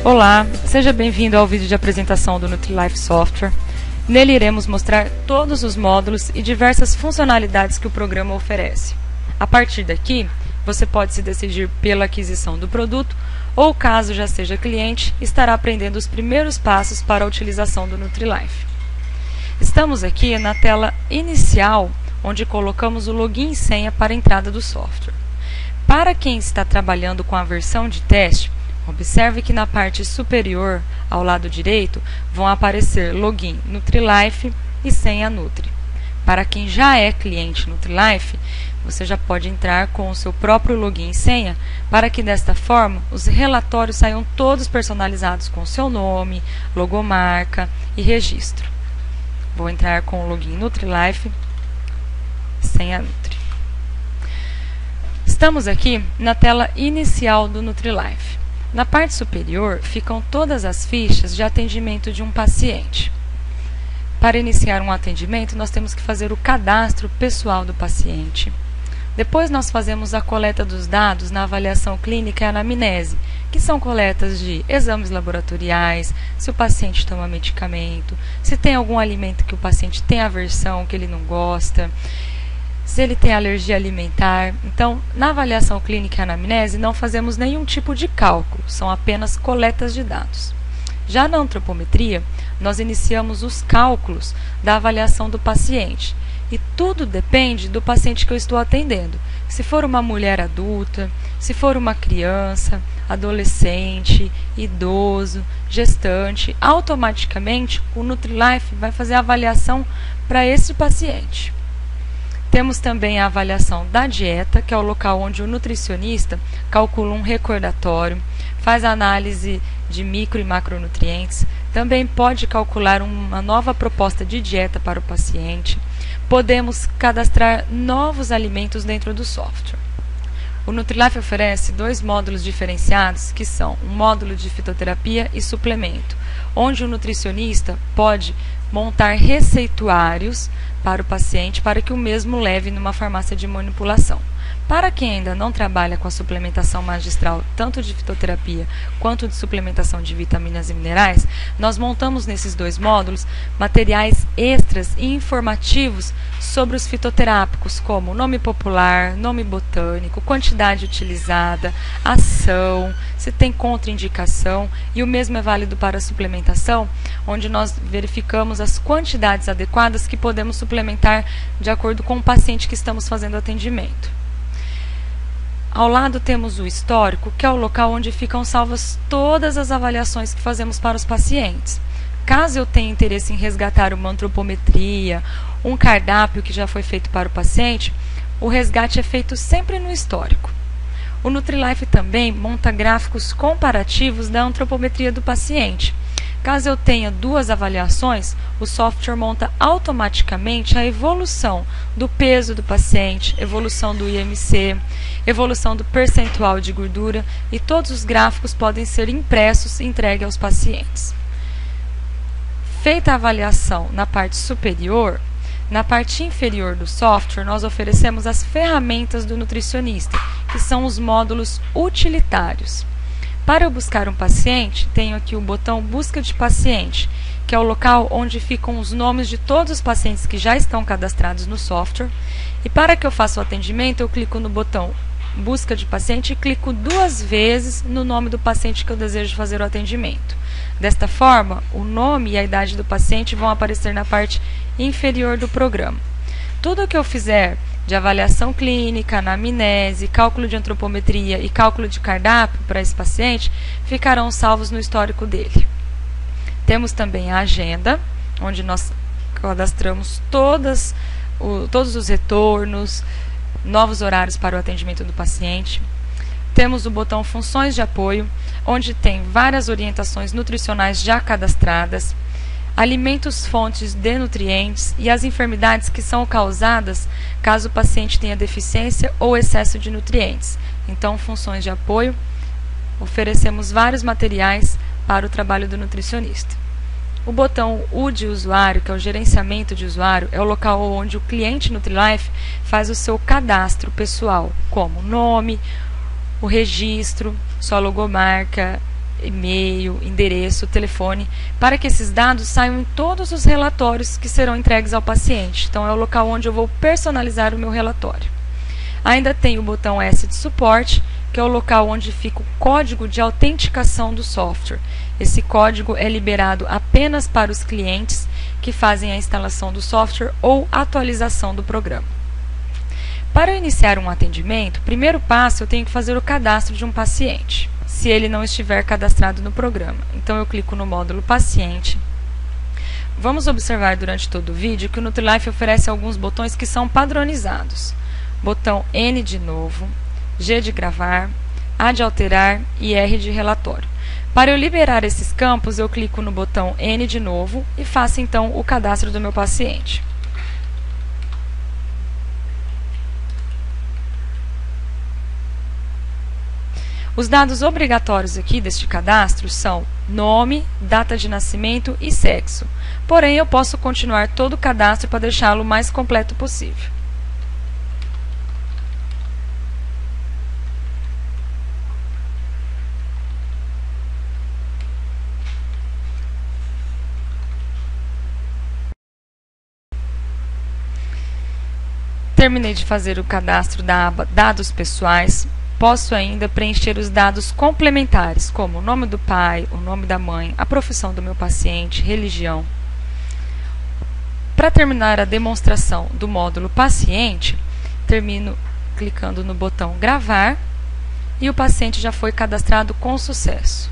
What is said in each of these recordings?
Olá, seja bem-vindo ao vídeo de apresentação do NutriLife Software. Nele iremos mostrar todos os módulos e diversas funcionalidades que o programa oferece. A partir daqui, você pode se decidir pela aquisição do produto ou, caso já seja cliente, estará aprendendo os primeiros passos para a utilização do NutriLife. Estamos aqui na tela inicial, onde colocamos o login e senha para a entrada do software. Para quem está trabalhando com a versão de teste, observe que na parte superior, ao lado direito, vão aparecer login NutriLife e senha Nutri. Para quem já é cliente NutriLife, você já pode entrar com o seu próprio login e senha, para que desta forma os relatórios saiam todos personalizados com seu nome, logomarca e registro. Vou entrar com o login NutriLife, senha Nutri. Estamos aqui na tela inicial do NutriLife. Na parte superior ficam todas as fichas de atendimento de um paciente. Para iniciar um atendimento, nós temos que fazer o cadastro pessoal do paciente. Depois nós fazemos a coleta dos dados na avaliação clínica e anamnese, que são coletas de exames laboratoriais, se o paciente toma medicamento, se tem algum alimento que o paciente tem aversão, que ele não gosta, se ele tem alergia alimentar. Então, na avaliação clínica e anamnese, não fazemos nenhum tipo de cálculo, são apenas coletas de dados. Já na antropometria, nós iniciamos os cálculos da avaliação do paciente. E tudo depende do paciente que eu estou atendendo. Se for uma mulher adulta, se for uma criança, adolescente, idoso, gestante, automaticamente o NutriLife vai fazer a avaliação para esse paciente. Temos também a avaliação da dieta, que é o local onde o nutricionista calcula um recordatório, faz a análise de micro e macronutrientes, também pode calcular uma nova proposta de dieta para o paciente. Podemos cadastrar novos alimentos dentro do software. O NutriLife oferece dois módulos diferenciados, que são um módulo de fitoterapia e suplemento, onde o nutricionista pode montar receituários para o paciente para que o mesmo leve numa farmácia de manipulação. Para quem ainda não trabalha com a suplementação magistral, tanto de fitoterapia quanto de suplementação de vitaminas e minerais, nós montamos nesses dois módulos materiais extras e informativos sobre os fitoterápicos, como nome popular, nome botânico, quantidade utilizada, ação, se tem contraindicação, e o mesmo é válido para a suplementação, onde nós verificamos as quantidades adequadas que podemos suplementar de acordo com o paciente que estamos fazendo atendimento. Ao lado temos o histórico, que é o local onde ficam salvas todas as avaliações que fazemos para os pacientes. Caso eu tenha interesse em resgatar uma antropometria, um cardápio que já foi feito para o paciente, o resgate é feito sempre no histórico. O NutriLife também monta gráficos comparativos da antropometria do paciente. Caso eu tenha duas avaliações, o software monta automaticamente a evolução do peso do paciente, evolução do IMC, evolução do percentual de gordura, e todos os gráficos podem ser impressos e entregues aos pacientes. Feita a avaliação na parte superior, na parte inferior do software nós oferecemos as ferramentas do nutricionista, que são os módulos utilitários. Para eu buscar um paciente, tenho aqui o botão Busca de Paciente, que é o local onde ficam os nomes de todos os pacientes que já estão cadastrados no software. E para que eu faça o atendimento, eu clico no botão Busca de Paciente e clico duas vezes no nome do paciente que eu desejo fazer o atendimento. Desta forma, o nome e a idade do paciente vão aparecer na parte inferior do programa. Tudo o que eu fizer de avaliação clínica, anamnese, cálculo de antropometria e cálculo de cardápio para esse paciente ficarão salvos no histórico dele. Temos também a agenda, onde nós cadastramos todos os retornos, novos horários para o atendimento do paciente. Temos o botão Funções de Apoio, onde tem várias orientações nutricionais já cadastradas, alimentos fontes de nutrientes e as enfermidades que são causadas caso o paciente tenha deficiência ou excesso de nutrientes. Então, funções de apoio, oferecemos vários materiais para o trabalho do nutricionista. O botão U de usuário, que é o gerenciamento de usuário, é o local onde o cliente NutriLife faz o seu cadastro pessoal, como nome, o registro, sua logomarca e-mail, endereço, telefone, para que esses dados saiam em todos os relatórios que serão entregues ao paciente. Então, é o local onde eu vou personalizar o meu relatório. Ainda tem o botão S de suporte, que é o local onde fica o código de autenticação do software. Esse código é liberado apenas para os clientes que fazem a instalação do software ou atualização do programa. Para iniciar um atendimento, primeiro passo eu tenho que fazer o cadastro de um paciente, se ele não estiver cadastrado no programa. Então eu clico no módulo paciente. Vamos observar durante todo o vídeo que o Nutrilife oferece alguns botões que são padronizados. Botão N de novo, G de gravar, A de alterar e R de relatório. Para eu liberar esses campos, eu clico no botão N de novo e faço então o cadastro do meu paciente. Os dados obrigatórios aqui deste cadastro são nome, data de nascimento e sexo. Porém, eu posso continuar todo o cadastro para deixá-lo o mais completo possível. Terminei de fazer o cadastro da aba Dados Pessoais. Posso ainda preencher os dados complementares, como o nome do pai, o nome da mãe, a profissão do meu paciente, religião. Para terminar a demonstração do módulo paciente, termino clicando no botão gravar e o paciente já foi cadastrado com sucesso.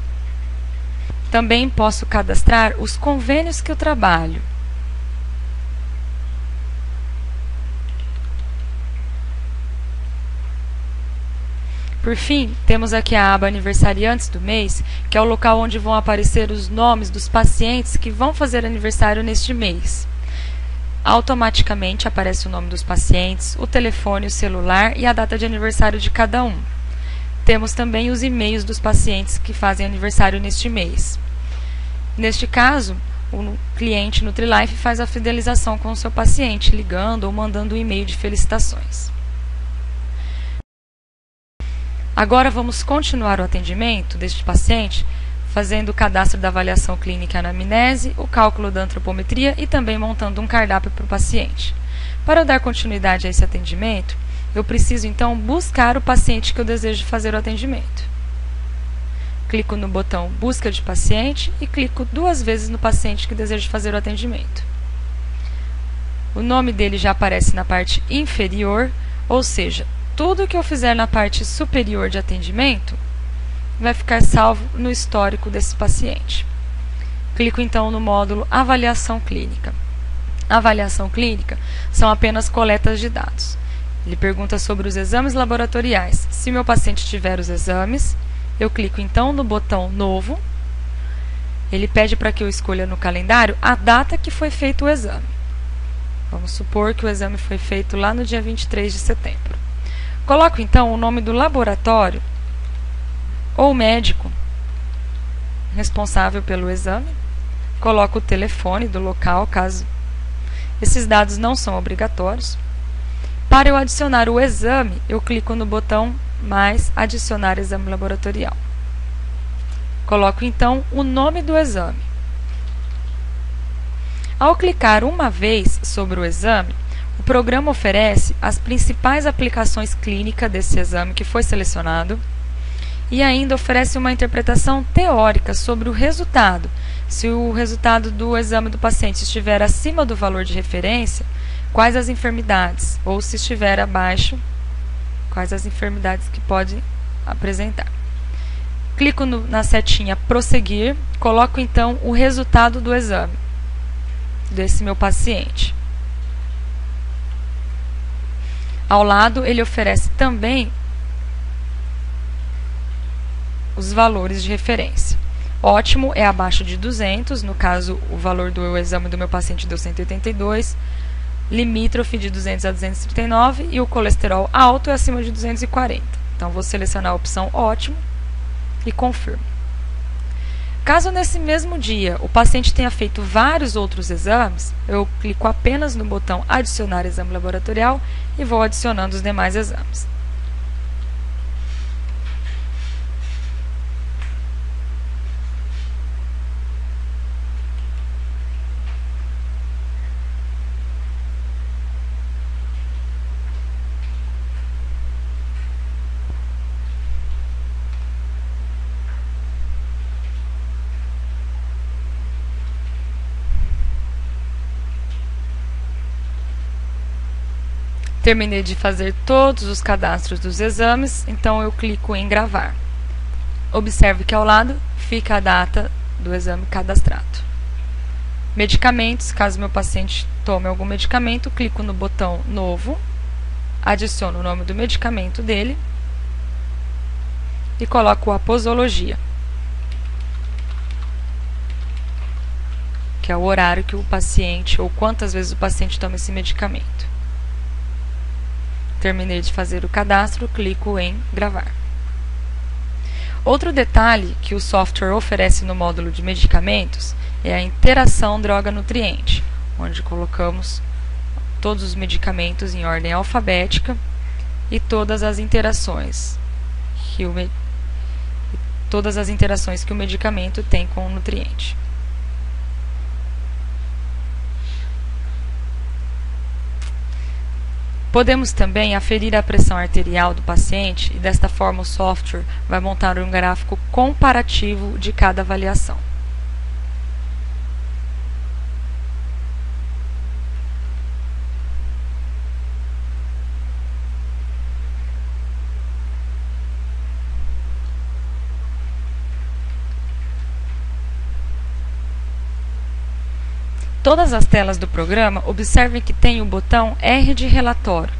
Também posso cadastrar os convênios que eu trabalho. Por fim, temos aqui a aba Aniversariantes do mês, que é o local onde vão aparecer os nomes dos pacientes que vão fazer aniversário neste mês. Automaticamente aparece o nome dos pacientes, o telefone, o celular e a data de aniversário de cada um. Temos também os e-mails dos pacientes que fazem aniversário neste mês. Neste caso, o cliente Nutrilife faz a fidelização com o seu paciente, ligando ou mandando um e-mail de felicitações. Agora vamos continuar o atendimento deste paciente, fazendo o cadastro da avaliação clínica e anamnese, o cálculo da antropometria e também montando um cardápio para o paciente. Para eu dar continuidade a esse atendimento, eu preciso então buscar o paciente que eu desejo fazer o atendimento. Clico no botão Busca de paciente e clico 2 vezes no paciente que desejo fazer o atendimento. O nome dele já aparece na parte inferior, ou seja, tudo que eu fizer na parte superior de atendimento vai ficar salvo no histórico desse paciente. Clico então no módulo Avaliação Clínica. Avaliação clínica são apenas coletas de dados. Ele pergunta sobre os exames laboratoriais. Se meu paciente tiver os exames, eu clico então no botão Novo. Ele pede para que eu escolha no calendário a data que foi feito o exame. Vamos supor que o exame foi feito lá no dia 23 de setembro. Coloco então o nome do laboratório ou médico responsável pelo exame. Coloco o telefone do local, caso esses dados não são obrigatórios. Para eu adicionar o exame, eu clico no botão mais adicionar exame laboratorial. Coloco então o nome do exame. Ao clicar uma vez sobre o exame, o programa oferece as principais aplicações clínicas desse exame que foi selecionado e ainda oferece uma interpretação teórica sobre o resultado. Se o resultado do exame do paciente estiver acima do valor de referência, quais as enfermidades, ou se estiver abaixo, quais as enfermidades que pode apresentar. Clico na setinha Prosseguir, coloco então o resultado do exame desse meu paciente. Ao lado, ele oferece também os valores de referência. Ótimo é abaixo de 200, no caso, o valor do exame do meu paciente deu 182, limítrofe de 200 a 239 e o colesterol alto é acima de 240. Então, vou selecionar a opção Ótimo e confirmo. Caso nesse mesmo dia o paciente tenha feito vários outros exames, eu clico apenas no botão Adicionar exame laboratorial e vou adicionando os demais exames. Terminei de fazer todos os cadastros dos exames, então eu clico em gravar. Observe que ao lado fica a data do exame cadastrado. Medicamentos, caso meu paciente tome algum medicamento, clico no botão novo, adiciono o nome do medicamento dele e coloco a posologia, que é o horário que o paciente, ou quantas vezes o paciente toma esse medicamento. Terminei de fazer o cadastro, clico em gravar. Outro detalhe que o software oferece no módulo de medicamentos é a interação droga-nutriente, onde colocamos todos os medicamentos em ordem alfabética e todas as interações que o medicamento tem com o nutriente. Podemos também aferir a pressão arterial do paciente e desta forma o software vai montar um gráfico comparativo de cada avaliação. Todas as telas do programa, observem que tem o botão R de relatório.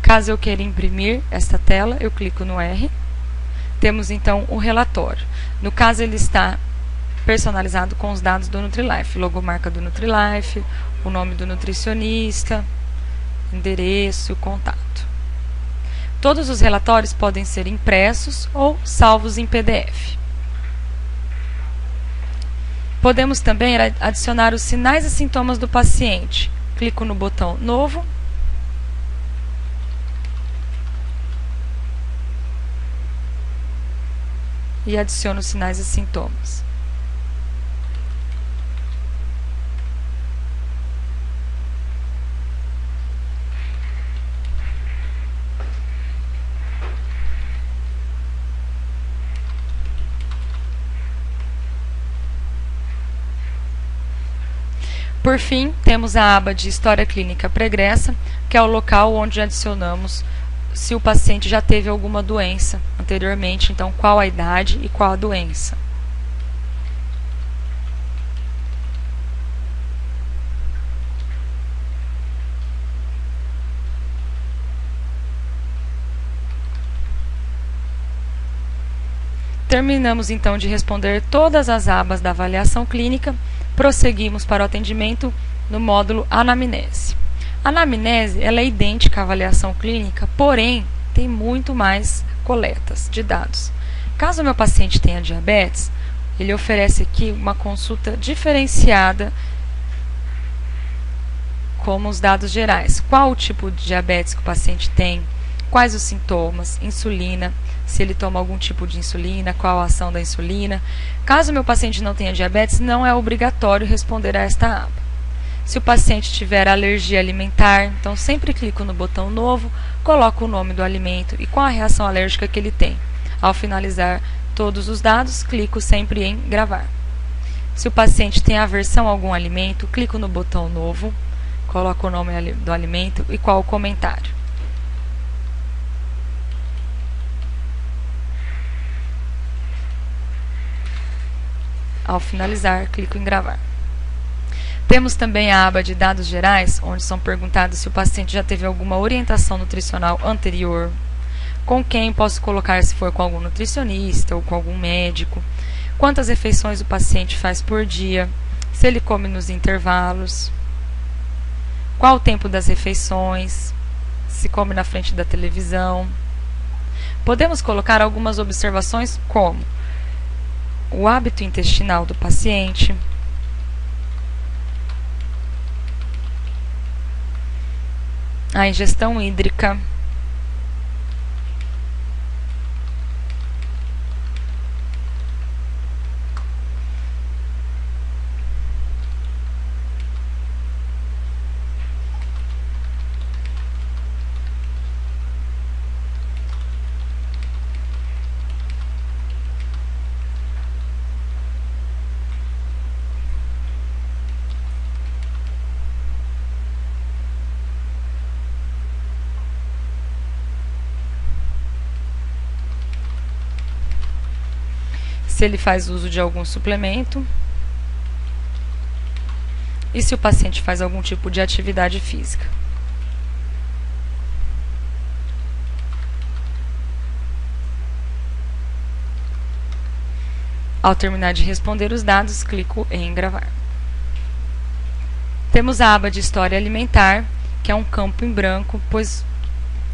Caso eu queira imprimir esta tela, eu clico no R. Temos então o relatório. No caso, ele está personalizado com os dados do NutriLife, logomarca do NutriLife, o nome do nutricionista, endereço e contato. Todos os relatórios podem ser impressos ou salvos em PDF. Podemos também adicionar os sinais e sintomas do paciente. Clico no botão Novo. E adiciono os sinais e sintomas. Por fim, temos a aba de História Clínica Pregressa, que é o local onde adicionamos se o paciente já teve alguma doença anteriormente, então qual a idade e qual a doença. Terminamos então de responder todas as abas da avaliação clínica. Prosseguimos para o atendimento no módulo Anamnese. A anamnese ela é idêntica à avaliação clínica, porém tem muito mais coletas de dados. Caso o meu paciente tenha diabetes, ele oferece aqui uma consulta diferenciada como os dados gerais. Qual o tipo de diabetes que o paciente tem, quais os sintomas, insulina, se ele toma algum tipo de insulina, qual a ação da insulina. Caso o meu paciente não tenha diabetes, não é obrigatório responder a esta aba. Se o paciente tiver alergia alimentar, então sempre clico no botão novo, coloco o nome do alimento e qual a reação alérgica que ele tem. Ao finalizar todos os dados, clico sempre em gravar. Se o paciente tem aversão a algum alimento, clico no botão novo, coloco o nome do alimento e qual o comentário. Ao finalizar, clico em gravar. Temos também a aba de dados gerais, onde são perguntados se o paciente já teve alguma orientação nutricional anterior, com quem posso colocar se for com algum nutricionista ou com algum médico, quantas refeições o paciente faz por dia, se ele come nos intervalos, qual o tempo das refeições, se come na frente da televisão. Podemos colocar algumas observações como o hábito intestinal do paciente, a ingestão hídrica, se ele faz uso de algum suplemento e se o paciente faz algum tipo de atividade física. Ao terminar de responder os dados, clico em gravar. Temos a aba de história alimentar, que é um campo em branco, pois,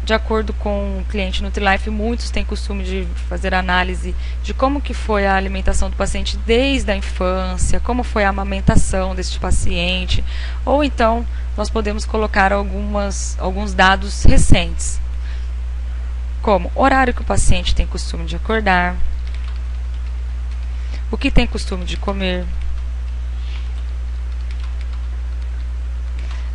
de acordo com o cliente Nutri-Life, muitos têm costume de fazer análise de como que foi a alimentação do paciente desde a infância, como foi a amamentação deste paciente, ou então nós podemos colocar alguns dados recentes, como horário que o paciente tem costume de acordar, o que tem costume de comer.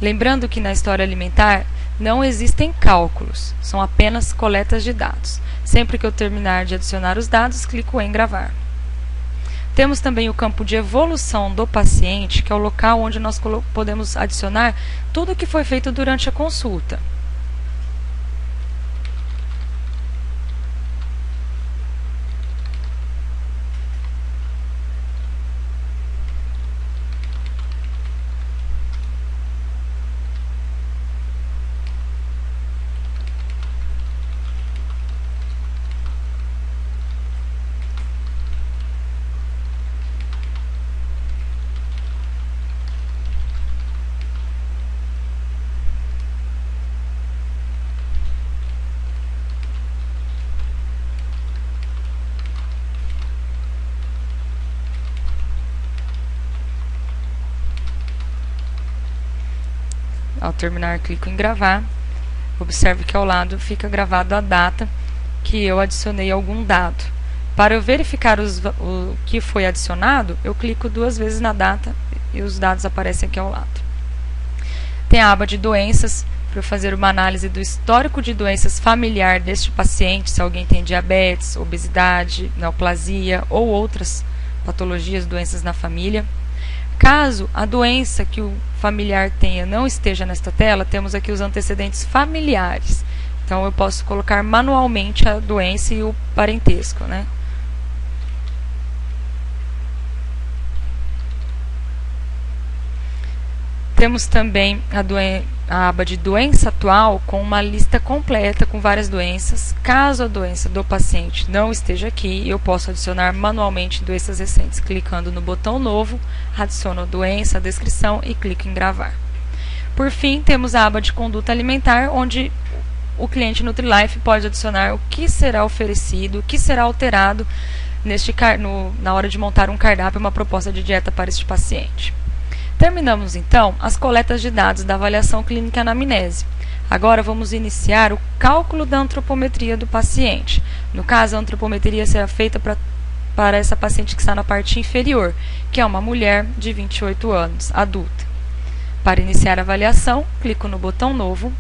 Lembrando que na história alimentar não existem cálculos, são apenas coletas de dados. Sempre que eu terminar de adicionar os dados, clico em gravar. Temos também o campo de evolução do paciente, que é o local onde nós podemos adicionar tudo o que foi feito durante a consulta. Ao terminar, clico em gravar. Observe que ao lado fica gravada a data que eu adicionei algum dado. Para eu verificar o que foi adicionado, eu clico 2 vezes na data e os dados aparecem aqui ao lado. Tem a aba de doenças, para eu fazer uma análise do histórico de doenças familiar deste paciente, se alguém tem diabetes, obesidade, neoplasia ou outras patologias, doenças na família. Caso a doença que o familiar tenha não esteja nesta tela, temos aqui os antecedentes familiares. Então, eu posso colocar manualmente a doença e o parentesco, né? Temos também a aba de doença atual com uma lista completa com várias doenças. Caso a doença do paciente não esteja aqui, eu posso adicionar manualmente doenças recentes. Clicando no botão novo, adiciono a doença, a descrição e clico em gravar. Por fim, temos a aba de conduta alimentar, onde o cliente Nutri-Life pode adicionar o que será oferecido, o que será alterado na hora de montar um cardápio, uma proposta de dieta para este paciente. Terminamos, então, as coletas de dados da avaliação clínica e anamnese. Agora vamos iniciar o cálculo da antropometria do paciente. No caso, a antropometria será feita para essa paciente que está na parte inferior, que é uma mulher de 28 anos, adulta. Para iniciar a avaliação, clico no botão novo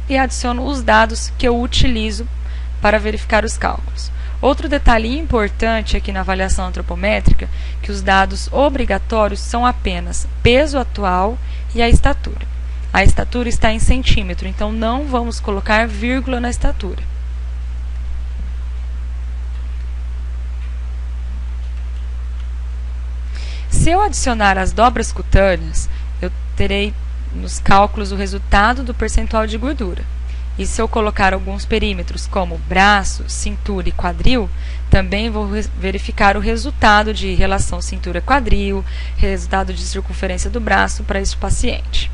e adiciono os dados que eu utilizo para verificar os cálculos. Outro detalhe importante aqui na avaliação antropométrica, que os dados obrigatórios são apenas peso atual e a estatura. A estatura está em centímetro, então não vamos colocar vírgula na estatura. Se eu adicionar as dobras cutâneas, eu terei nos cálculos o resultado do percentual de gordura. E se eu colocar alguns perímetros, como braço, cintura e quadril, também vou verificar o resultado de relação cintura-quadril, resultado de circunferência do braço para este paciente.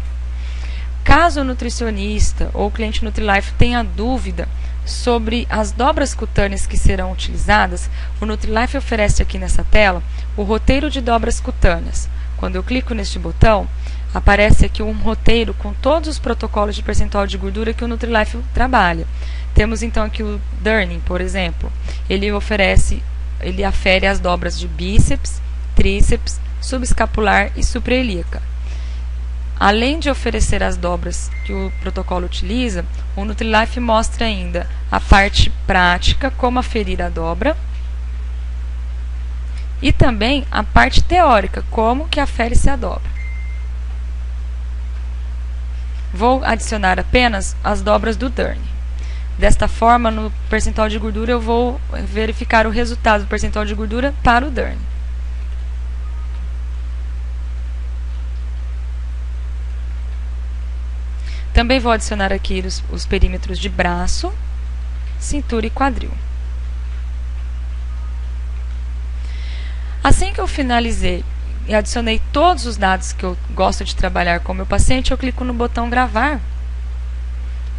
Caso o nutricionista ou o cliente Nutri-Life tenha dúvida sobre as dobras cutâneas que serão utilizadas, o Nutri-Life oferece aqui nessa tela o roteiro de dobras cutâneas. Quando eu clico neste botão, aparece aqui um roteiro com todos os protocolos de percentual de gordura que o Nutri-Life trabalha. Temos então aqui o Durning, por exemplo. Ele afere as dobras de bíceps, tríceps, subescapular e suprailíaca. Além de oferecer as dobras que o protocolo utiliza, o Nutri-Life mostra ainda a parte prática, como aferir a dobra, e também a parte teórica, como que afere-se a dobra. Vou adicionar apenas as dobras do Durning. Desta forma, no percentual de gordura, eu vou verificar o resultado do percentual de gordura para o Dern. Também vou adicionar aqui os perímetros de braço, cintura e quadril. Assim que eu finalizei e adicionei todos os dados que eu gosto de trabalhar com o meu paciente, eu clico no botão gravar.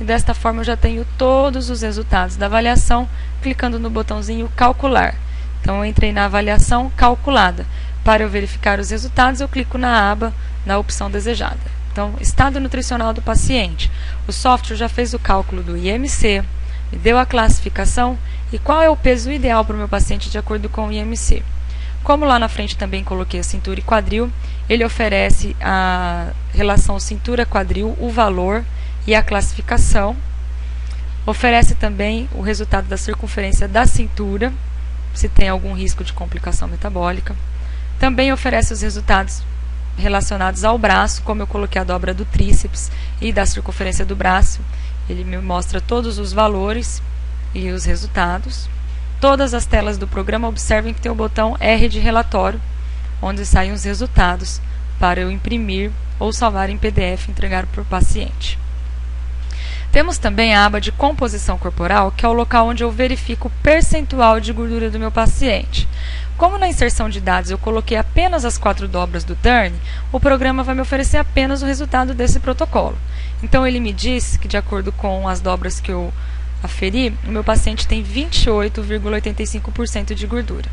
E desta forma eu já tenho todos os resultados da avaliação, clicando no botãozinho calcular. Então eu entrei na avaliação calculada. Para eu verificar os resultados, eu clico na aba, na opção desejada. Então, estado nutricional do paciente. O software já fez o cálculo do IMC, me deu a classificação e qual é o peso ideal para o meu paciente de acordo com o IMC. Como lá na frente também coloquei a cintura e quadril, ele oferece a relação cintura-quadril, o valor e a classificação. Oferece também o resultado da circunferência da cintura, se tem algum risco de complicação metabólica. Também oferece os resultados relacionados ao braço, como eu coloquei a dobra do tríceps e da circunferência do braço. Ele me mostra todos os valores e os resultados. Todas as telas do programa, observem que tem o botão R de relatório, onde saem os resultados para eu imprimir ou salvar em PDF e entregar para o paciente. Temos também a aba de composição corporal, que é o local onde eu verifico o percentual de gordura do meu paciente. Como na inserção de dados eu coloquei apenas as 4 dobras do Dern, o programa vai me oferecer apenas o resultado desse protocolo. Então ele me diz que, de acordo com as dobras que eu aferi, o meu paciente tem 28,85% de gordura.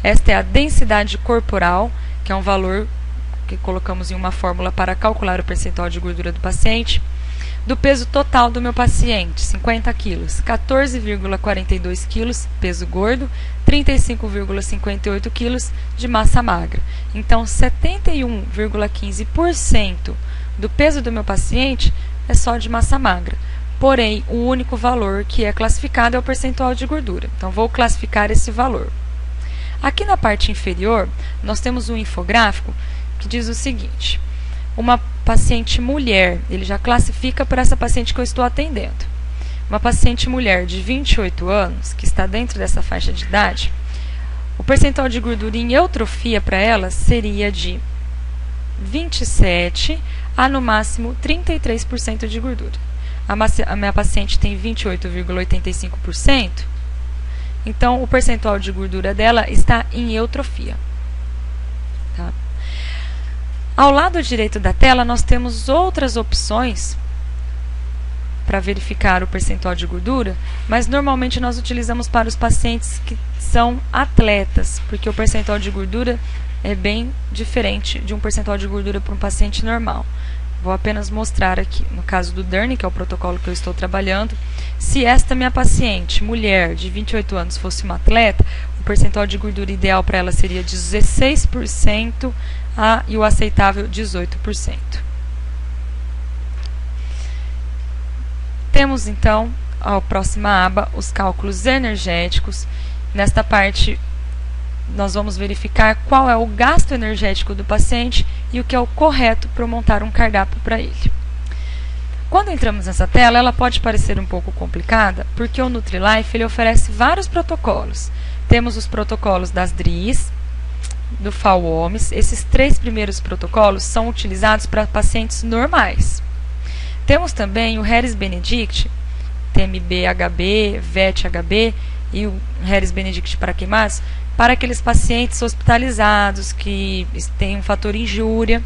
Esta é a densidade corporal, que é um valor que colocamos em uma fórmula para calcular o percentual de gordura do paciente. Do peso total do meu paciente, 50 kg, 14,42 kg peso gordo, 35,58 kg de massa magra. Então, 71,15% do peso do meu paciente é só de massa magra. Porém, o único valor que é classificado é o percentual de gordura. Então, vou classificar esse valor. Aqui na parte inferior, nós temos um infográfico que diz o seguinte: uma paciente mulher, ele já classifica para essa paciente que eu estou atendendo. Uma paciente mulher de 28 anos, que está dentro dessa faixa de idade, o percentual de gordura em eutrofia para ela seria de 27% a no máximo 33% de gordura. A minha paciente tem 28,85%, então o percentual de gordura dela está em eutrofia. Tá? Ao lado direito da tela, nós temos outras opções para verificar o percentual de gordura, mas normalmente nós utilizamos para os pacientes que são atletas, porque o percentual de gordura é bem diferente de um percentual de gordura para um paciente normal. Vou apenas mostrar aqui, no caso do Dern, que é o protocolo que eu estou trabalhando, se esta minha paciente, mulher de 28 anos, fosse uma atleta, o percentual de gordura ideal para ela seria 16%, e o aceitável 18%. Temos então a próxima aba, os cálculos energéticos. Nesta parte nós vamos verificar qual é o gasto energético do paciente e o que é o correto para montar um cardápio para ele. Quando entramos nessa tela, ela pode parecer um pouco complicada, porque o NutriLife ele oferece vários protocolos. Temos os protocolos das DRIs, do FAO-OMS. Esses 3 primeiros protocolos são utilizados para pacientes normais. Temos também o Harris-Benedict, TMB-HB, VET-HB e o Harris-Benedict para queimados, para aqueles pacientes hospitalizados que têm um fator injúria.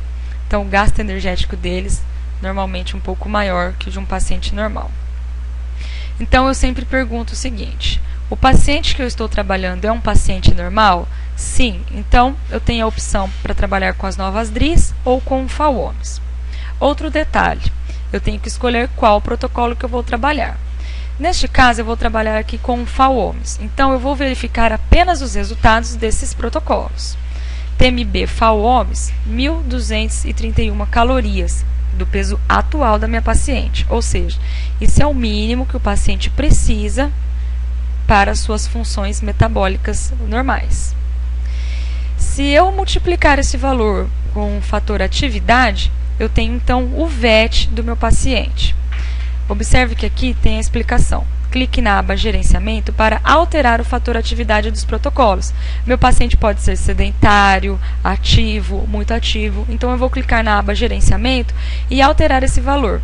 Então, o gasto energético deles normalmente um pouco maior que o de um paciente normal. Então, eu sempre pergunto o seguinte: o paciente que eu estou trabalhando é um paciente normal? Sim, então eu tenho a opção para trabalhar com as novas DRIs ou com o FAO-OMS. Outro detalhe, eu tenho que escolher qual protocolo que eu vou trabalhar. Neste caso, eu vou trabalhar aqui com o FAO-OMS, então eu vou verificar apenas os resultados desses protocolos. TMB FAO-OMS, 1.231 calorias do peso atual da minha paciente, ou seja, isso é o mínimo que o paciente precisa para suas funções metabólicas normais. Se eu multiplicar esse valor com o fator atividade, eu tenho então o VET do meu paciente. Observe que aqui tem a explicação. clique na aba Gerenciamento para alterar o fator atividade dos protocolos. Meu paciente pode ser sedentário, ativo, muito ativo, então eu vou clicar na aba Gerenciamento e alterar esse valor.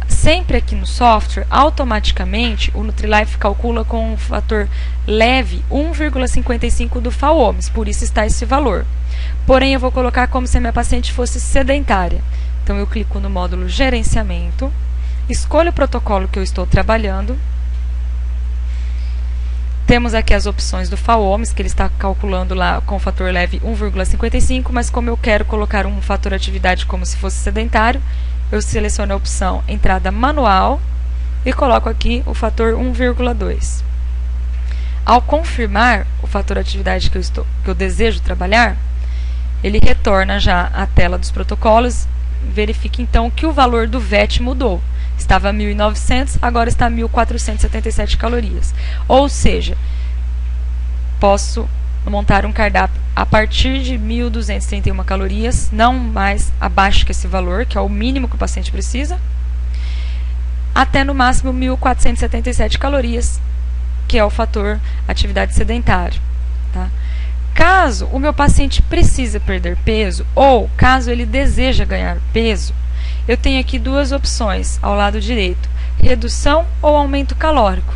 Sempre aqui no software, automaticamente, o Nutri-Life calcula com um fator leve 1,55 do FAO-OMS, por isso está esse valor. Porém, eu vou colocar como se a minha paciente fosse sedentária. Então, eu clico no módulo Gerenciamento, escolho o protocolo que eu estou trabalhando. Temos aqui as opções do FAO-OMS, que ele está calculando lá com o fator leve 1,55, mas como eu quero colocar um fator atividade como se fosse sedentário, eu seleciono a opção entrada manual e coloco aqui o fator 1,2. Ao confirmar o fator atividade que eu desejo trabalhar, ele retorna já à tela dos protocolos. Verifique então que o valor do VET mudou. Estava 1.900, agora está 1.477 calorias. Ou seja, posso montar um cardápio a partir de 1.231 calorias, não mais abaixo que esse valor, que é o mínimo que o paciente precisa, até no máximo 1.477 calorias, que é o fator atividade sedentária. Tá? Caso o meu paciente precise perder peso, ou caso ele deseja ganhar peso, eu tenho aqui duas opções ao lado direito, redução ou aumento calórico.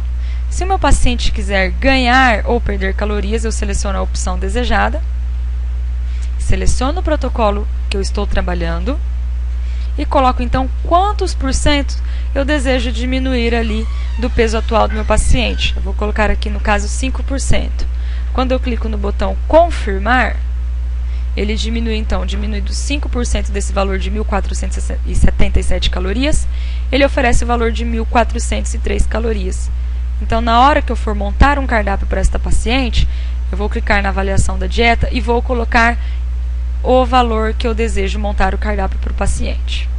Se o meu paciente quiser ganhar ou perder calorias, eu seleciono a opção desejada, seleciono o protocolo que eu estou trabalhando e coloco então quantos por cento eu desejo diminuir ali do peso atual do meu paciente. Eu vou colocar aqui no caso 5%. Quando eu clico no botão confirmar, ele diminui dos 5% desse valor de 1.477 calorias, ele oferece o valor de 1.403 calorias. Então, na hora que eu for montar um cardápio para esta paciente, eu vou clicar na avaliação da dieta e vou colocar o valor que eu desejo montar o cardápio para o paciente.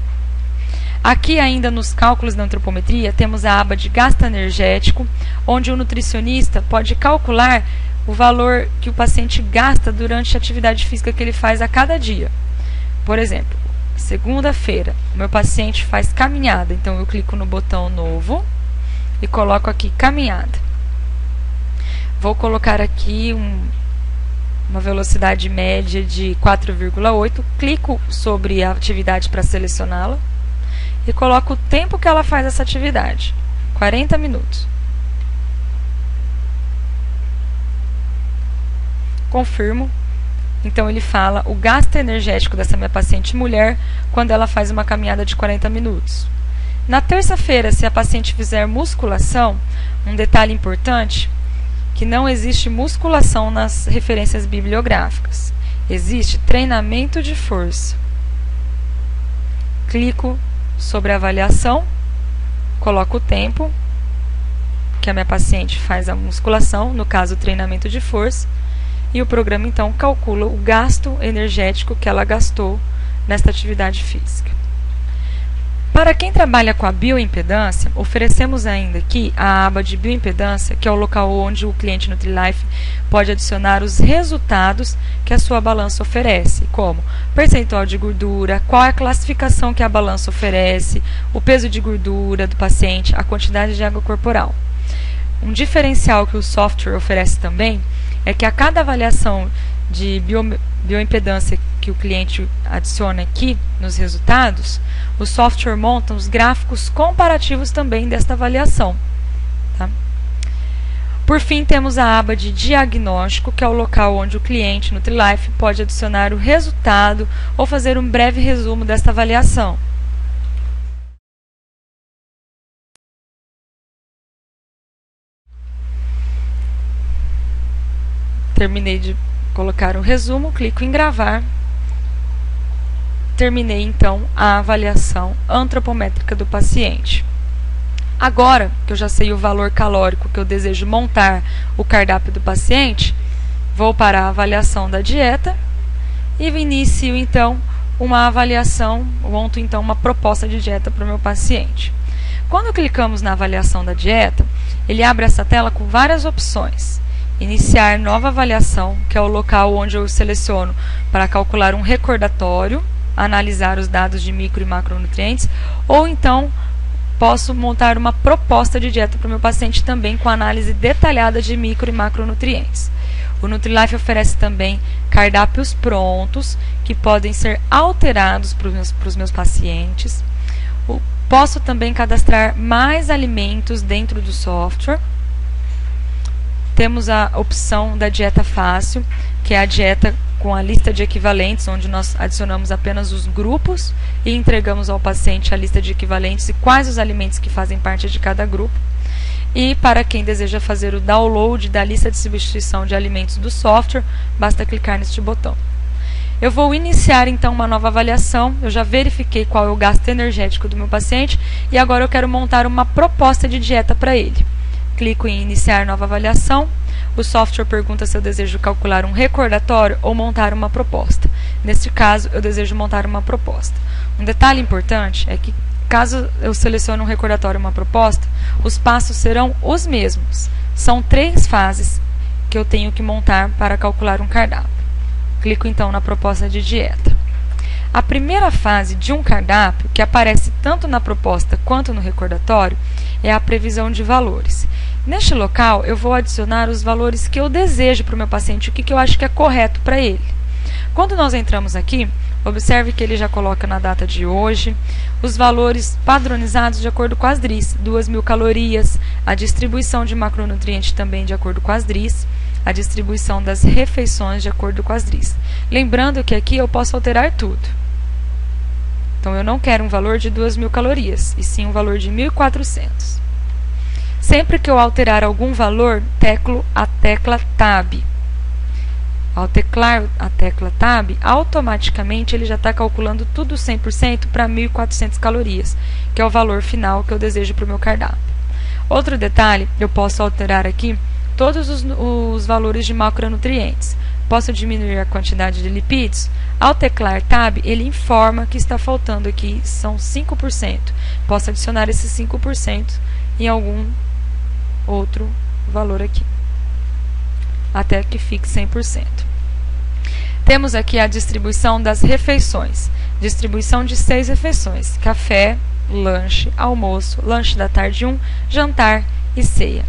Aqui ainda nos cálculos da antropometria, temos a aba de gasto energético, onde o nutricionista pode calcular o valor que o paciente gasta durante a atividade física que ele faz a cada dia. Por exemplo, segunda-feira, o meu paciente faz caminhada, então eu clico no botão novo e coloco aqui caminhada. Vou colocar aqui uma velocidade média de 4,8, clico sobre a atividade para selecioná-la e coloco o tempo que ela faz essa atividade, 40 minutos. Confirmo. Então ele fala o gasto energético dessa minha paciente mulher quando ela faz uma caminhada de 40 minutos. Na terça-feira, se a paciente fizer musculação, um detalhe importante, que não existe musculação nas referências bibliográficas. Existe treinamento de força. Clico sobre a avaliação, coloco o tempo que a minha paciente faz a musculação, no caso o treinamento de força, e o programa então calcula o gasto energético que ela gastou nesta atividade física. Para quem trabalha com a bioimpedância, oferecemos ainda aqui a aba de bioimpedância, que é o local onde o cliente Nutri-Life pode adicionar os resultados que a sua balança oferece, como percentual de gordura, qual é a classificação que a balança oferece, o peso de gordura do paciente, a quantidade de água corporal. Um diferencial que o software oferece também é que a cada avaliação de bioimpedância que o cliente adiciona aqui nos resultados, o software monta os gráficos comparativos também desta avaliação. Tá? Por fim, temos a aba de diagnóstico, que é o local onde o cliente Nutri-Life pode adicionar o resultado ou fazer um breve resumo desta avaliação. Terminei de colocar o resumo, clico em gravar. Terminei então a avaliação antropométrica do paciente. Agora que eu já sei o valor calórico que eu desejo montar o cardápio do paciente, vou para a avaliação da dieta e inicio então uma avaliação, monto então uma proposta de dieta para o meu paciente. Quando clicamos na avaliação da dieta, ele abre essa tela com várias opções. Iniciar nova avaliação, que é o local onde eu seleciono para calcular um recordatório, analisar os dados de micro e macronutrientes, ou então posso montar uma proposta de dieta para o meu paciente também com análise detalhada de micro e macronutrientes. O Nutri-Life oferece também cardápios prontos que podem ser alterados para os meus pacientes. Posso também cadastrar mais alimentos dentro do software. Temos a opção da dieta fácil, que é a dieta com a lista de equivalentes, onde nós adicionamos apenas os grupos e entregamos ao paciente a lista de equivalentes e quais os alimentos que fazem parte de cada grupo. E para quem deseja fazer o download da lista de substituição de alimentos do software, basta clicar neste botão. Eu vou iniciar então uma nova avaliação. Eu já verifiquei qual é o gasto energético do meu paciente e agora eu quero montar uma proposta de dieta para ele. Clico em iniciar nova avaliação. O software pergunta se eu desejo calcular um recordatório ou montar uma proposta. Neste caso, eu desejo montar uma proposta. Um detalhe importante é que caso eu selecione um recordatório ou uma proposta, os passos serão os mesmos. São 3 fases que eu tenho que montar para calcular um cardápio. Clico então na proposta de dieta. A primeira fase de um cardápio, que aparece tanto na proposta quanto no recordatório, é a previsão de valores. Neste local, eu vou adicionar os valores que eu desejo para o meu paciente, o que eu acho que é correto para ele. Quando nós entramos aqui, observe que ele já coloca na data de hoje os valores padronizados de acordo com as DRIs, 2.000 calorias, a distribuição de macronutrientes também de acordo com as DRIs, a distribuição das refeições de acordo com as DRIs. Lembrando que aqui eu posso alterar tudo. Então, eu não quero um valor de 2.000 calorias, e sim um valor de 1.400. Sempre que eu alterar algum valor, teclo a tecla Tab. Ao teclar a tecla Tab, automaticamente ele já está calculando tudo 100% para 1.400 calorias, que é o valor final que eu desejo para o meu cardápio. Outro detalhe, eu posso alterar aqui todos os valores de macronutrientes. Posso diminuir a quantidade de lipídios. Ao teclar Tab, ele informa que está faltando aqui, são 5%. Posso adicionar esses 5% em algum outro valor aqui, até que fique 100%. Temos aqui a distribuição das refeições. Distribuição de 6 refeições: café, lanche, almoço, lanche da tarde 1, jantar e ceia.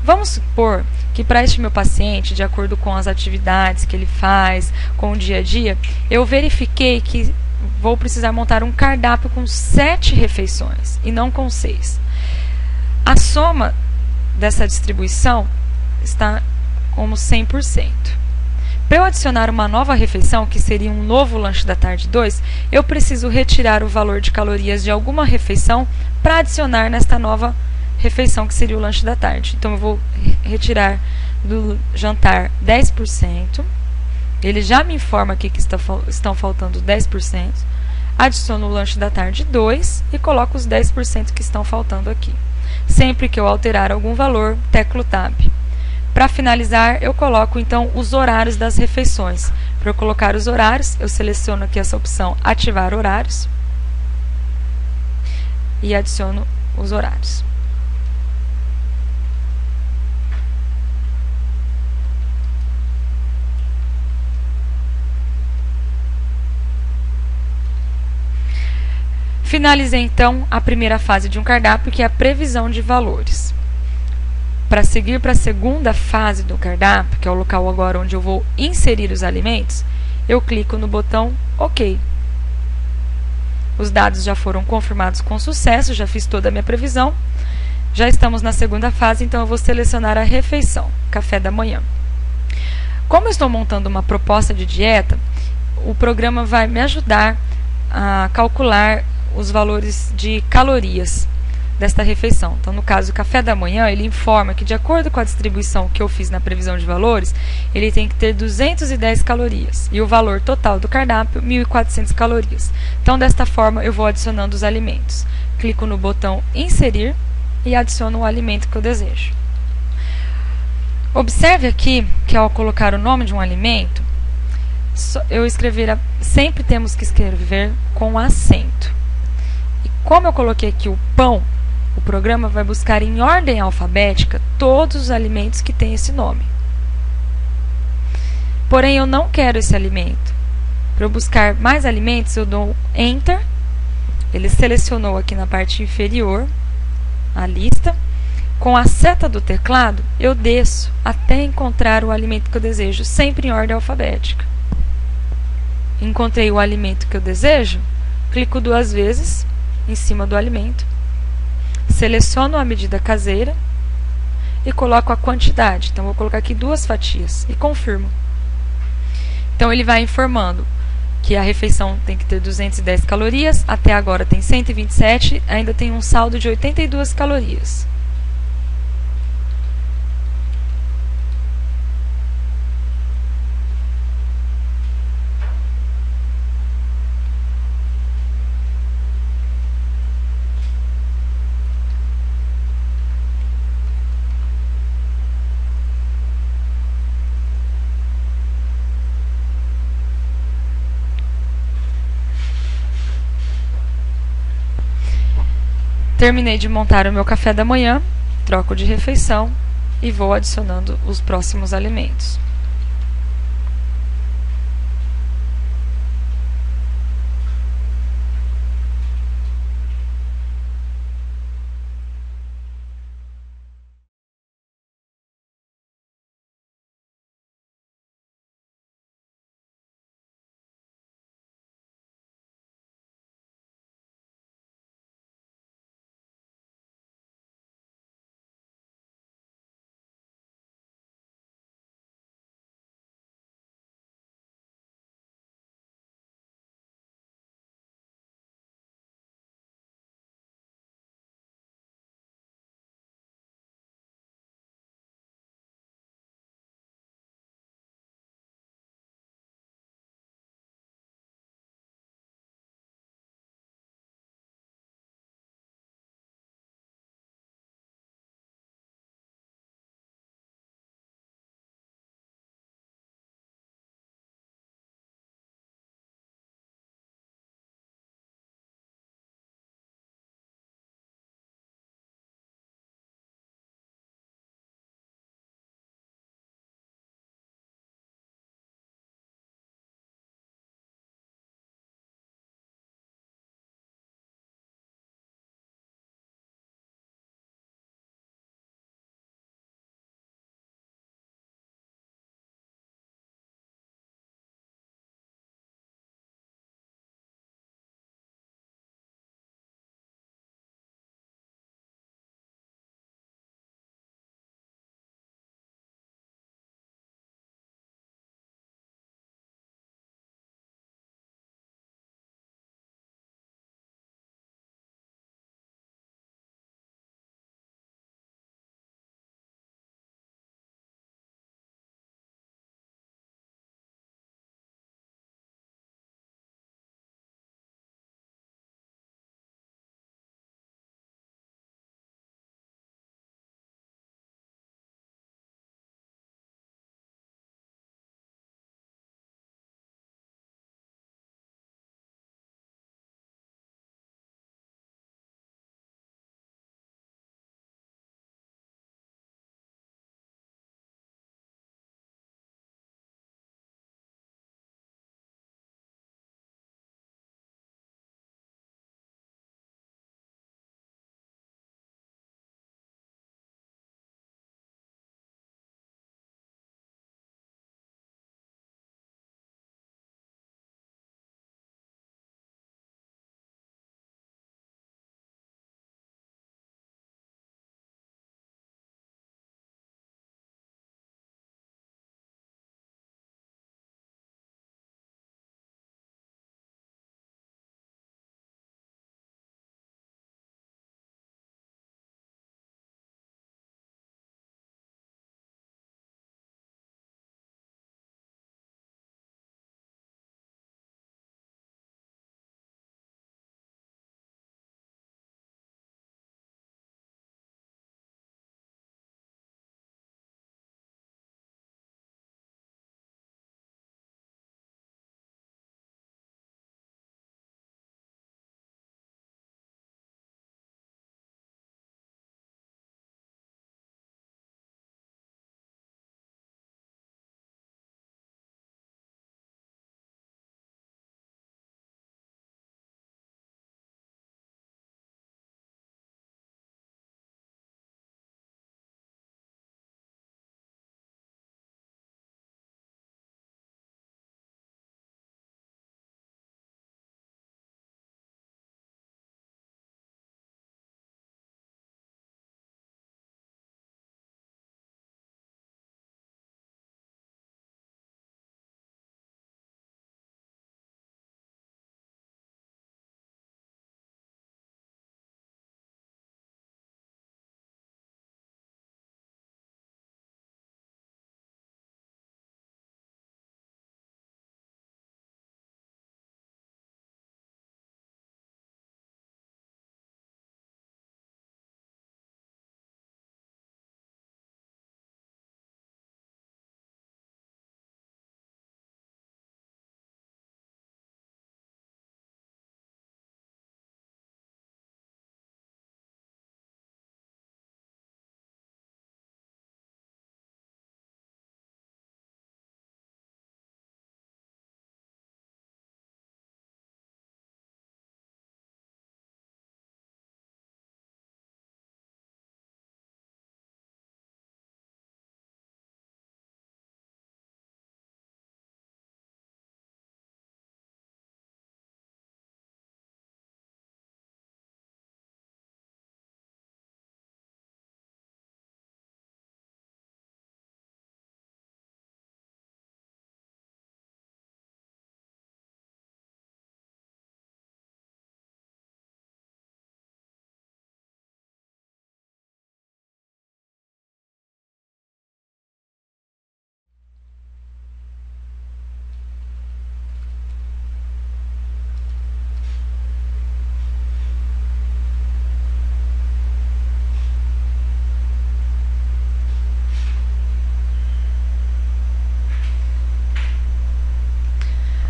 Vamos supor que para este meu paciente, de acordo com as atividades que ele faz, com o dia a dia, eu verifiquei que vou precisar montar um cardápio com 7 refeições e não com 6. A soma dessa distribuição está como 100%. Para eu adicionar uma nova refeição, que seria um novo lanche da tarde 2, eu preciso retirar o valor de calorias de alguma refeição para adicionar nesta nova refeição, que seria o lanche da tarde. Então, eu vou retirar do jantar 10%. Ele já me informa aqui que estão faltando 10%. Adiciono o lanche da tarde 2 e coloco os 10% que estão faltando aqui. Sempre que eu alterar algum valor, teclo Tab. Para finalizar, eu coloco então os horários das refeições. Para eu colocar os horários, eu seleciono aqui essa opção Ativar horários e adiciono os horários. Finalizei então a primeira fase de um cardápio, que é a previsão de valores. Para seguir para a segunda fase do cardápio, que é o local agora onde eu vou inserir os alimentos, eu clico no botão OK. Os dados já foram confirmados com sucesso, já fiz toda a minha previsão. Já estamos na segunda fase, então eu vou selecionar a refeição, café da manhã. Como eu estou montando uma proposta de dieta, o programa vai me ajudar a calcular os valores de calorias desta refeição. Então, no caso do café da manhã, ele informa que, de acordo com a distribuição que eu fiz na previsão de valores, ele tem que ter 210 calorias. E o valor total do cardápio, 1.400 calorias. Então, desta forma, eu vou adicionando os alimentos. Clico no botão Inserir e adiciono o alimento que eu desejo. Observe aqui que, ao colocar o nome de um alimento, eu escrever, sempre temos que escrever com acento. E como eu coloquei aqui o pão, o programa vai buscar em ordem alfabética todos os alimentos que têm esse nome. Porém, eu não quero esse alimento. Para eu buscar mais alimentos, eu dou Enter. Ele selecionou aqui na parte inferior a lista. Com a seta do teclado, eu desço até encontrar o alimento que eu desejo, sempre em ordem alfabética. Encontrei o alimento que eu desejo, clico 2 vezes em cima do alimento, seleciono a medida caseira e coloco a quantidade. Então, vou colocar aqui 2 fatias e confirmo. Então, ele vai informando que a refeição tem que ter 210 calorias, até agora tem 127, ainda tem um saldo de 82 calorias. Terminei de montar o meu café da manhã, troco de refeição e vou adicionando os próximos alimentos.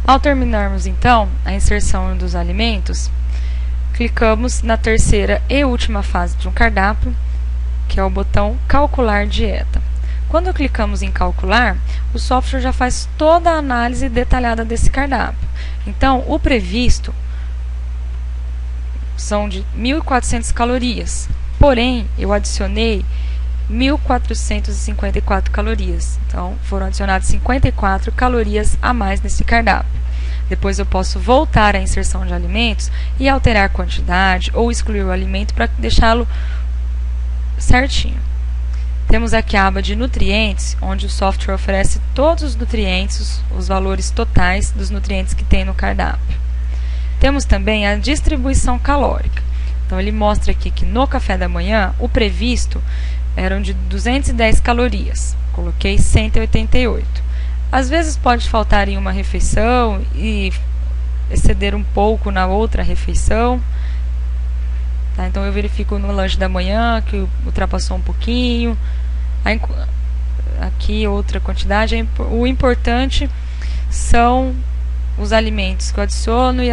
Ao terminarmos então a inserção dos alimentos, clicamos na terceira e última fase de um cardápio, que é o botão Calcular Dieta. Quando clicamos em Calcular, o software já faz toda a análise detalhada desse cardápio. Então, o previsto são de 1.400 calorias, porém, eu adicionei 1.454 calorias. Então, foram adicionadas 54 calorias a mais nesse cardápio. Depois eu posso voltar à inserção de alimentos e alterar a quantidade ou excluir o alimento para deixá-lo certinho. Temos aqui a aba de nutrientes, onde o software oferece todos os nutrientes, os valores totais dos nutrientes que tem no cardápio. Temos também a distribuição calórica. Então ele mostra aqui que no café da manhã o previsto eram de 210 calorias. Coloquei 188. Às vezes pode faltar em uma refeição e exceder um pouco na outra refeição. Tá? Então eu verifico no lanche da manhã que ultrapassou um pouquinho. Aqui outra quantidade. O importante são os alimentos que eu adiciono e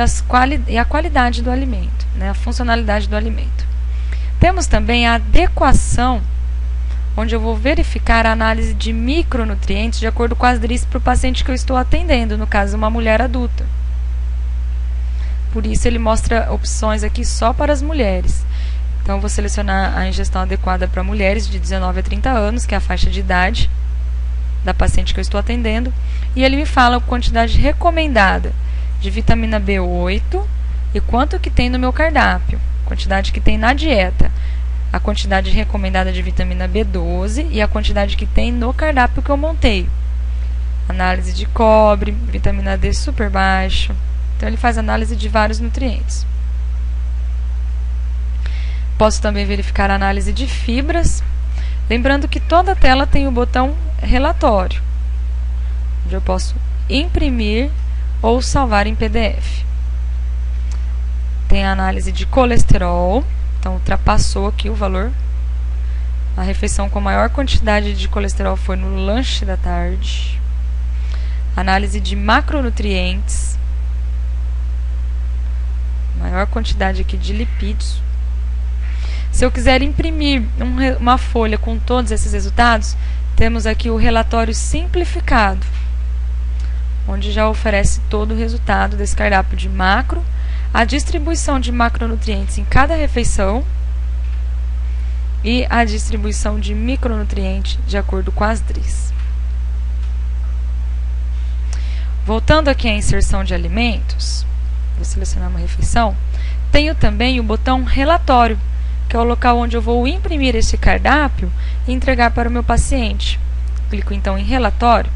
a qualidade do alimento, né? A funcionalidade do alimento. Temos também a adequação, onde eu vou verificar a análise de micronutrientes de acordo com as DRIs para o paciente que eu estou atendendo, no caso uma mulher adulta. Por isso ele mostra opções aqui só para as mulheres. Então eu vou selecionar a ingestão adequada para mulheres de 19 a 30 anos, que é a faixa de idade da paciente que eu estou atendendo, e ele me fala a quantidade recomendada de vitamina B8 e quanto que tem no meu cardápio, quantidade que tem na dieta, a quantidade recomendada de vitamina B12 e a quantidade que tem no cardápio que eu montei. Análise de cobre, vitamina D super baixo. Então ele faz análise de vários nutrientes. Posso também verificar a análise de fibras. Lembrando que toda tela tem o botão relatório, onde eu posso imprimir ou salvar em PDF. Tem a análise de colesterol. Então, ultrapassou aqui o valor. A refeição com maior quantidade de colesterol foi no lanche da tarde. Análise de macronutrientes. Maior quantidade aqui de lipídios. Se eu quiser imprimir uma folha com todos esses resultados, temos aqui o relatório simplificado, onde já oferece todo o resultado desse cardápio de macro, a distribuição de macronutrientes em cada refeição e a distribuição de micronutrientes de acordo com as DRIs. Voltando aqui à inserção de alimentos, vou selecionar uma refeição, tenho também o botão relatório, que é o local onde eu vou imprimir esse cardápio e entregar para o meu paciente. Clico então em relatório.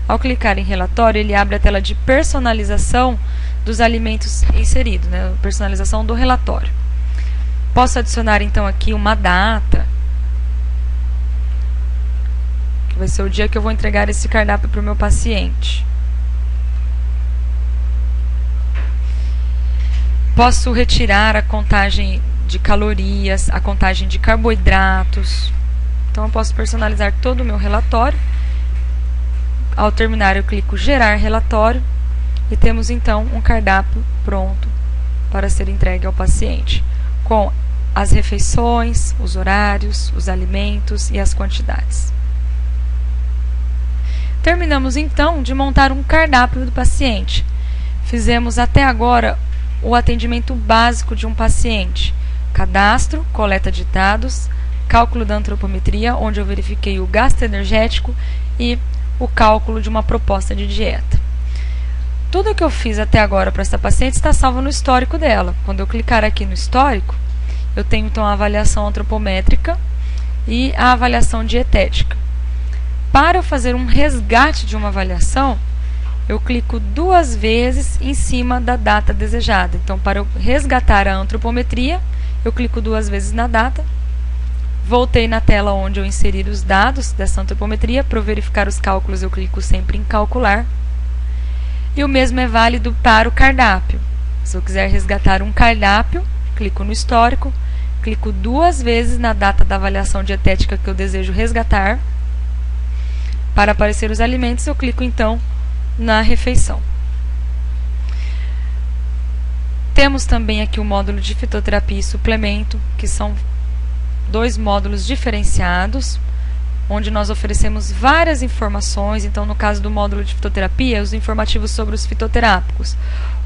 Ao clicar em relatório, ele abre a tela de personalização dos alimentos inseridos, né? Personalização do relatório. Posso adicionar então aqui uma data, que vai ser o dia que eu vou entregar esse cardápio para o meu paciente. Posso retirar a contagem de calorias, a contagem de carboidratos. Então eu posso personalizar todo o meu relatório. Ao terminar, eu clico gerar relatório e temos então um cardápio pronto para ser entregue ao paciente, com as refeições, os horários, os alimentos e as quantidades. Terminamos então de montar um cardápio do paciente. Fizemos até agora o atendimento básico de um paciente: cadastro, coleta de dados, cálculo da antropometria, onde eu verifiquei o gasto energético e o cálculo de uma proposta de dieta. Tudo que eu fiz até agora para essa paciente está salvo no histórico dela. Quando eu clicar aqui no histórico, eu tenho então a avaliação antropométrica e a avaliação dietética. Para eu fazer um resgate de uma avaliação, eu clico 2 vezes em cima da data desejada. Então, para eu resgatar a antropometria, eu clico 2 vezes na data. Voltei na tela onde eu inseri os dados dessa antropometria. Para eu verificar os cálculos, eu clico sempre em calcular. E o mesmo é válido para o cardápio. Se eu quiser resgatar um cardápio, clico no histórico, clico 2 vezes na data da avaliação dietética que eu desejo resgatar. Para aparecer os alimentos, eu clico então na refeição. Temos também aqui o módulo de fitoterapia e suplemento, que são 2 módulos diferenciados, onde nós oferecemos várias informações. Então, no caso do módulo de fitoterapia, os informativos sobre os fitoterápicos,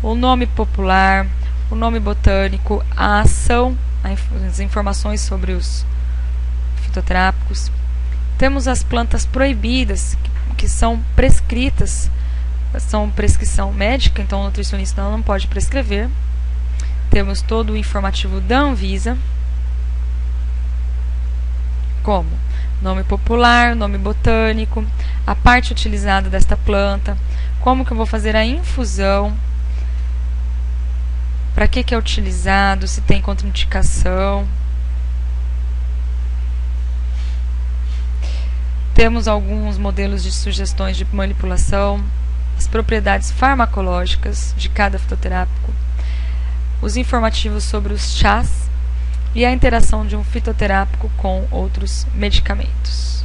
o nome popular, o nome botânico, a ação, as informações sobre os fitoterápicos. Temos as plantas proibidas, que são prescritas, são prescrição médica, então o nutricionista não pode prescrever. Temos todo o informativo da Anvisa, como nome popular, nome botânico, a parte utilizada desta planta, como que eu vou fazer a infusão, para que é utilizado, se tem contraindicação. Temos alguns modelos de sugestões de manipulação, as propriedades farmacológicas de cada fitoterápico, os informativos sobre os chás e a interação de um fitoterápico com outros medicamentos.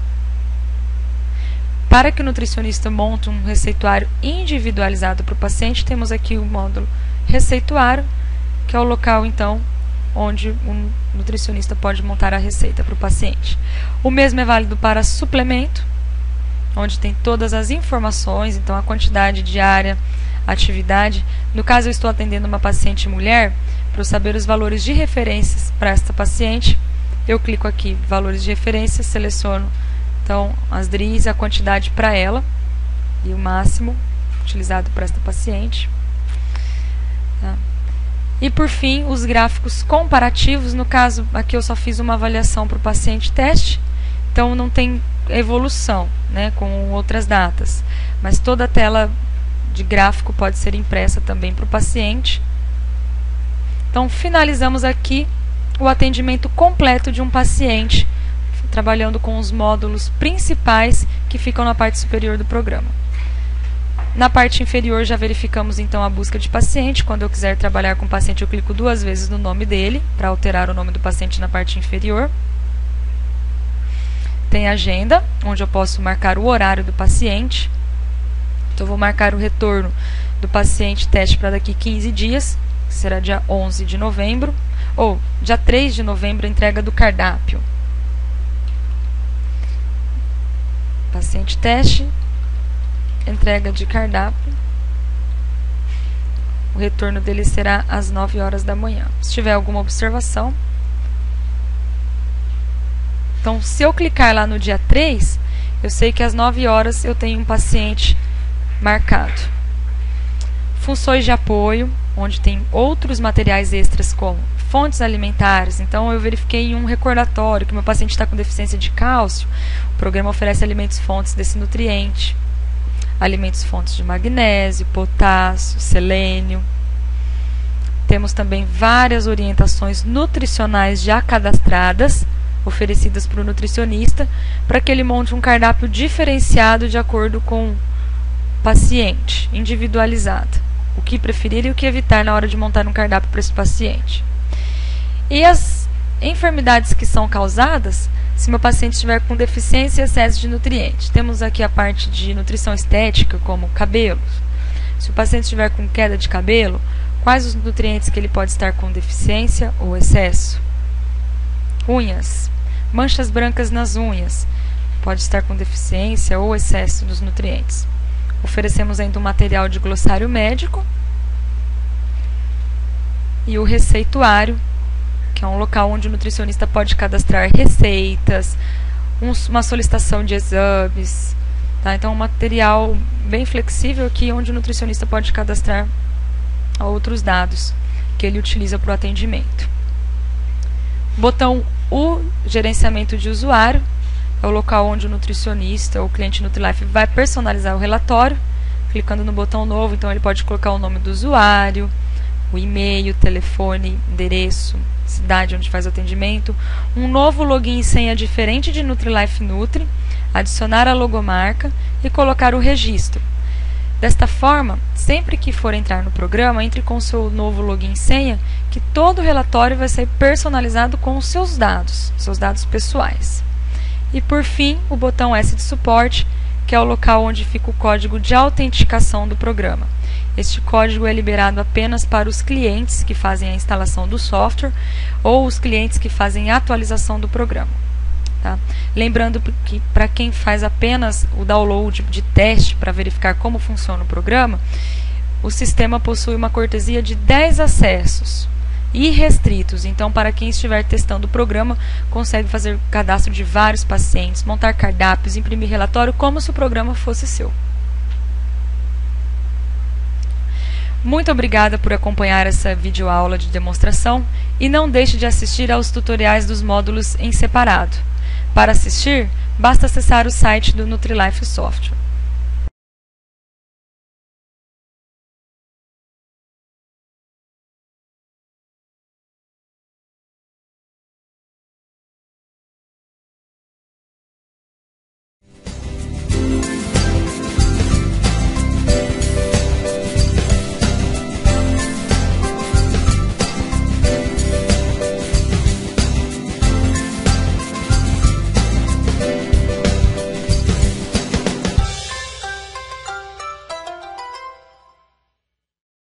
Para que o nutricionista monte um receituário individualizado para o paciente, temos aqui o módulo receituário, que é o local, então, onde o nutricionista pode montar a receita para o paciente. O mesmo é válido para suplemento, onde tem todas as informações, então a quantidade diária, atividade. No caso, eu estou atendendo uma paciente mulher, para eu saber os valores de referências para esta paciente, eu clico aqui, valores de referência, seleciono então as DRIs, a quantidade para ela e o máximo utilizado para esta paciente. Tá? E por fim, os gráficos comparativos. No caso, aqui eu só fiz uma avaliação para o paciente teste, então não tem evolução, né, com outras datas. Mas toda a tela de gráfico pode ser impressa também para o paciente. Então, finalizamos aqui o atendimento completo de um paciente, trabalhando com os módulos principais que ficam na parte superior do programa. Na parte inferior já verificamos então a busca de paciente. Quando eu quiser trabalhar com o paciente, eu clico 2 vezes no nome dele, para alterar o nome do paciente na parte inferior. Tem a agenda, onde eu posso marcar o horário do paciente. Então, eu vou marcar o retorno do paciente teste para daqui 15 dias, que será dia 11 de novembro, ou dia 3 de novembro, a entrega do cardápio. Paciente teste, entrega de cardápio. O retorno dele será às 9 horas da manhã. Se tiver alguma observação. Então, se eu clicar lá no dia 3, eu sei que às 9 horas eu tenho um paciente marcado. Funções de apoio, onde tem outros materiais extras como fontes alimentares. Então, eu verifiquei em um recordatório que meu paciente está com deficiência de cálcio. O programa oferece alimentos fontes desse nutriente. Alimentos fontes de magnésio, potássio, selênio. Temos também várias orientações nutricionais já cadastradas, oferecidas para o nutricionista, para que ele monte um cardápio diferenciado de acordo com o paciente, individualizado. O que preferir e o que evitar na hora de montar um cardápio para esse paciente. E as enfermidades que são causadas se meu paciente estiver com deficiência e excesso de nutrientes. Temos aqui a parte de nutrição estética, como cabelos. Se o paciente estiver com queda de cabelo, quais os nutrientes que ele pode estar com deficiência ou excesso? Unhas. Manchas brancas nas unhas. Pode estar com deficiência ou excesso dos nutrientes. Oferecemos ainda um material de glossário médico. E o receituário, que é um local onde o nutricionista pode cadastrar receitas, uma solicitação de exames. Tá? Então, um material bem flexível aqui, onde o nutricionista pode cadastrar outros dados que ele utiliza para o atendimento. Botão O gerenciamento de usuário, é o local onde o nutricionista ou o cliente NutriLife vai personalizar o relatório. Clicando no botão novo, então ele pode colocar o nome do usuário, o e-mail, telefone, endereço, cidade onde faz o atendimento, um novo login e senha diferente de NutriLife Nutri, adicionar a logomarca e colocar o registro. Desta forma, sempre que for entrar no programa, entre com o seu novo login e senha, que todo o relatório vai ser personalizado com os seus dados pessoais. E por fim, o botão S de suporte, que é o local onde fica o código de autenticação do programa. Este código é liberado apenas para os clientes que fazem a instalação do software ou os clientes que fazem a atualização do programa. Tá? Lembrando que para quem faz apenas o download de teste para verificar como funciona o programa, o sistema possui uma cortesia de 10 acessos irrestritos. Então, para quem estiver testando o programa, consegue fazer cadastro de vários pacientes, montar cardápios, imprimir relatório, como se o programa fosse seu. Muito obrigada por acompanhar essa videoaula de demonstração e não deixe de assistir aos tutoriais dos módulos em separado. Para assistir, basta acessar o site do NutriLife Software.